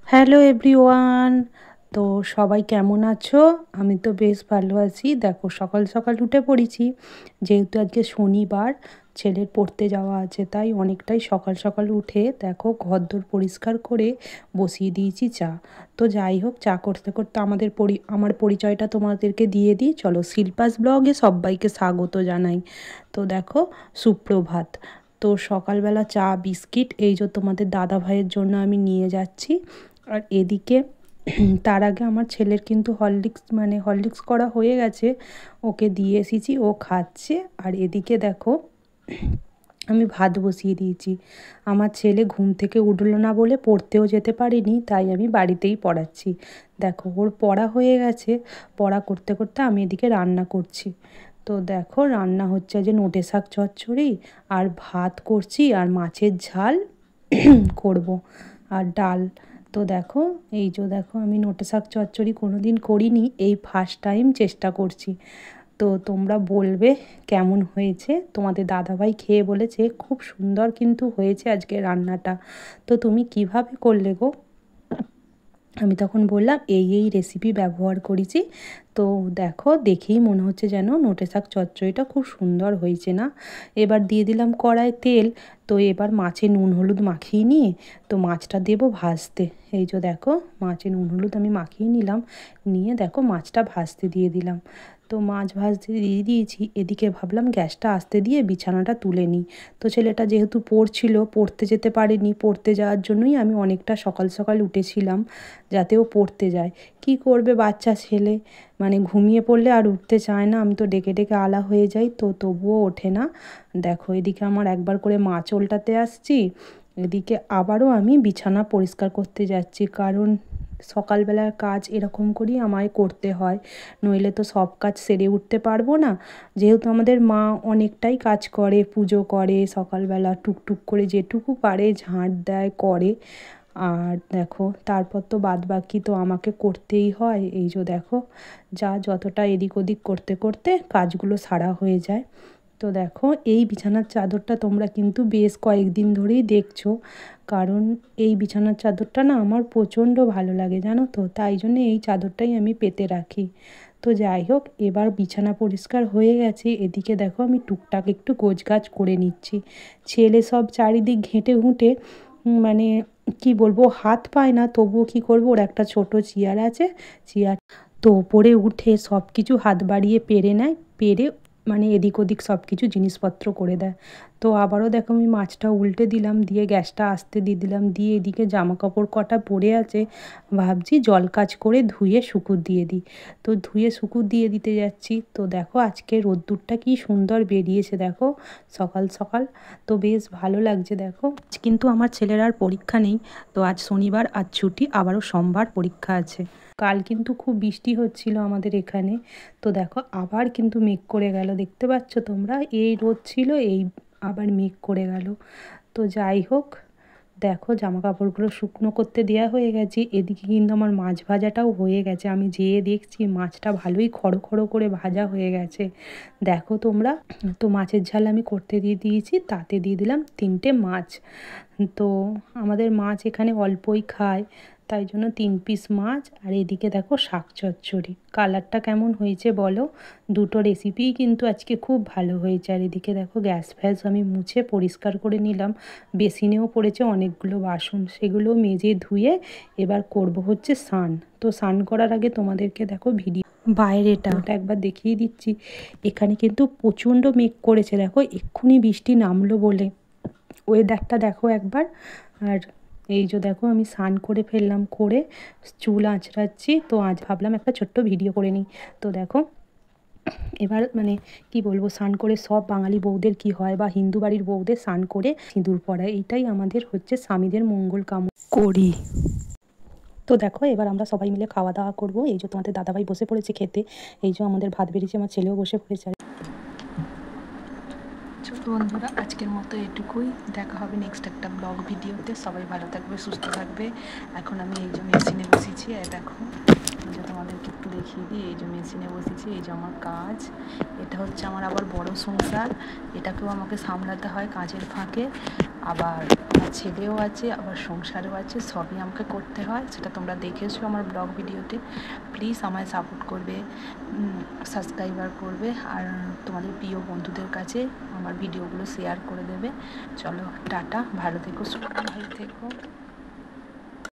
Hello everyone. তো সবাই কেমন আছো? আমি তো বেশ ভালো আছি। দেখো সকাল সকাল উঠে পড়েছি, যেহেতু আজকে শনিবার, ছেলের পড়তে যাওয়া আছে, তাই অনেকটাই সকাল সকাল উঠে দেখো ঘরদোর পরিষ্কার করে বসিয়ে দিয়েছি চা। তো যাই হোক, চা করতে করতে আমার পরিচয়টা তোমাদেরকে দিয়ে দিই। চলো, শিল্পাস ব্লগে সবাইকে স্বাগত জানাই। তো দেখো, সুপ্রভাত। তো সকালবেলা চা বিস্কিট এই যে তোমাদের দাদা ভাইয়ের জন্য আমি নিয়ে যাচ্ছি। আর এদিকে তার আগে আমার ছেলের কিন্তু হরলিক্স করা হয়ে গেছে, ওকে দিয়ে এসেছি, ও খাচ্ছে। আর এদিকে দেখো, আমি ভাত বসিয়ে দিয়েছি। আমার ছেলে ঘুম থেকে উঠলো না বলে পড়তেও যেতে পারিনি, তাই আমি বাড়িতেই পড়াচ্ছি। দেখো, ওর পড়া হয়ে গেছে, পড়া করতে করতে আমি এদিকে রান্না করছি। তো দেখো, রান্না হচ্ছে যে নোটে শাক চচ্চড়ি, আর ভাত করছি, আর মাছের ঝাল করব, আর ডাল। তো দেখো, এই যে দেখো, আমি নোটে শাক চচ্চড়ি কোনো দিন করিনি, এই ফার্স্ট টাইম চেষ্টা করছি। তো তোমরা বলবে কেমন হয়েছে। তোমাদের দাদাভাই খেয়ে বলেছে খুব সুন্দর কিন্তু হয়েছে আজকে রান্নাটা। তো তুমি কিভাবে করলে গো? আমি তখন বললাম এই রেসিপি ব্যবহার করেছি। তো দেখো, দেখেই মনে হচ্ছে যেন নোটে শাক চচ্চড়িটা খুব সুন্দর হয়েছে না। এবার দিয়ে দিলাম কড়াই তেল। তো এবার মাছে নুন হলুদ মাখিয়ে নিয়ে তো মাছটা দেবো ভাজতে। এই যে দেখো, মাছে নুন হলুদ আমি মাখিয়ে নিলাম, নিয়ে দেখো মাছটা ভাজতে দিয়ে দিলাম। তো মাছ ভাজতে দিয়ে দিয়েছি, এদিকে ভাবলাম গ্যাসটা আস্তে দিয়ে বিছানাটা তুলে নিই। তো ছেলেটা যেহেতু পড়তে যেতে পারেনি, পড়তে যাওয়ার জন্যই আমি অনেকটা সকাল সকাল উঠেছিলাম, যাতে ও পড়তে যায়। কি করবে বাচ্চা ছেলে, মানে ঘুমিয়ে পড়লে আর উঠতে চায় না, আমি তো ডেকে ডেকে আলা হয়ে যাই, তো তবুও ওঠে না। দেখো, এদিকে আমার একবার করে মাছ ওল্টাতে আসছি, এদিকে আবারও আমি বিছানা পরিষ্কার করতে যাচ্ছি, কারণ সকালবেলার কাজ এরকম করেই আমায় করতে হয়, নইলে তো সব কাজ সেরে উঠতে পারবো না। যেহেতু আমাদের মা অনেকটাই কাজ করে, পুজো করে, সকালবেলা টুকটুক করে যেটুকু পারে ঝাঁট দেয়, করে। আর দেখো, তারপর তো বাদবাকি তো আমাকে করতেই হয়। এই যে দেখো, যতটা এদিক ওদিক করতে করতে কাজগুলো সারা হয়ে যায়। তো দেখো, এই বিছানার চাদরটা তোমরা কিন্তু বেশ কয়েকদিন ধরেই দেখছো, কারণ এই বিছানার চাদরটা না আমার প্রচণ্ড ভালো লাগে জানো তো, তাই জন্য এই চাদরটাই আমি পেতে রাখি। তো যাই হোক, এবার বিছানা পরিষ্কার হয়ে গেছে, এদিকে দেখো আমি টুকটাক একটু গোছগাছ করে নিচ্ছি। ছেলে সব চারিদিক ঘেঁটে ঘুঁটে মানে কি বলবো, হাত পায় না, তবুও কি করবো, ওর একটা ছোট চেয়ার আছে, চেয়ার তো ওপরে উঠে সব কিছু হাত বাড়িয়ে পেরে নেয়, পেরে মানে এদিক ওদিক সব কিছু জিনিসপত্র করে দেয়। তো আবারও দেখো, আমি মাছটা উল্টে দিলাম, দিয়ে গ্যাসটা আস্তে দিয়ে দিলাম, দিয়ে এদিকে জামা কাপড় কটা পরে আছে, ভাবছি জল কাজ করে ধুয়ে শুকুর দিয়ে দিই। তো ধুয়ে শুকুর দিয়ে দিতে যাচ্ছি। তো দেখো, আজকে রোদ্দুরটা কি সুন্দর বেরিয়েছে দেখো, সকাল সকাল। তো বেশ ভালো লাগছে দেখো। কিন্তু আমার ছেলের আর পরীক্ষা নেই, তো আজ শনিবার, আজ ছুটি, আবারও সোমবার পরীক্ষা আছে। কাল কিন্তু খুব বৃষ্টি হচ্ছিল আমাদের এখানে। তো দেখো, আবার কিন্তু মেঘ করে গেল, দেখতে পাচ্ছ তোমরা, এই রোদ ছিল, এই আবার মেঘ করে গেল। তো যাই হোক, দেখো জামা কাপড়গুলো শুকনো করতে দেওয়া হয়ে গেছে, এদিকে কিন্তু আমার মাছ ভাজাটাও হয়ে গেছে। আমি যেয়ে দেখছি মাছটা ভালোই খড়ো খড়ো করে ভাজা হয়ে গেছে, দেখো তোমরা। তো মাছের ঝাল আমি করতে দিয়ে দিয়েছি, তাতে দিয়ে দিলাম 3টে মাছ। তো আমাদের মাছ এখানে অল্পই খায়, তাই জন্য 3 পিস মাছ। আর এদিকে দেখো শাক চচ্চড়ি, কালারটা কেমন হয়েছে বলো? দুটো রেসিপিই কিন্তু আজকে খুব ভালো হয়েছে। আর এদিকে দেখো, গ্যাস ফ্যাস আমি মুছে পরিষ্কার করে নিলাম, বেসিনেও পড়েছে অনেকগুলো বাসন, সেগুলো মেজে ধুয়ে এবার করব হচ্ছে স্নান। তো স্নান করার আগে তোমাদেরকে দেখো বাইরেটা ওটা একবার দেখিয়ে দিচ্ছি। এখানে কিন্তু প্রচণ্ড মেঘ করেছে দেখো, এক্ষুনি বৃষ্টি নামলো বলে, ওয়েদারটা দেখো একবার। আর এই যে দেখো, আমি স্নান করে ফেললাম, করে চুল আঁচড়াচ্ছি। তো আজ ভাবলাম একটা ছোট্ট ভিডিও করে নিই। তো দেখো, এবার মানে কি বলবো, স্নান করে সব বাঙালি বউদের কি হয়, বা হিন্দু বাড়ির বউদের স্নান করে সিঁদুর পরায়, এইটাই আমাদের হচ্ছে স্বামীদের মঙ্গল কামনা করি। তো দেখো, এবার আমরা সবাই মিলে খাওয়া দাওয়া করবো। এই যে তোমাদের দাদাভাই বসে পড়েছে খেতে, এই যে আমাদের ভাত বেরিয়েছে, আমার ছেলেও বসে পড়েছে। ছোট বন্ধুরা, আজকের মতো এটুকুই, দেখা হবে নেক্সট একটা ব্লগ ভিডিওতে। সবাই ভালো থাকবে, সুস্থ থাকবে। এখন আমি এই যে মেশিনে বসেছি, দেখো, এই যে তোমাদেরকে একটু দেখিয়ে দিই, এই যে মেশিনে বসেছি, এই যে আমার কাজ, এটা হচ্ছে আমার আবার বড় সংসার, এটাকেও আমাকে সামলাতে হয় কাজের ফাঁকে। আবার আমার ছেলেও আছে, আবার সংসারও আছে, সবই আমাকে করতে হয়, সেটা তোমরা দেখেছো আমার ব্লগ ভিডিওতে। প্লিজ আমায় সাপোর্ট করবে, সাবস্ক্রাইবার করবে, আর তোমাদের প্রিয় বন্ধুদের কাছে আমার ভিডিওগুলো শেয়ার করে দেবে। চলো টাটা, ভালো থেকো, ভালো থেকো।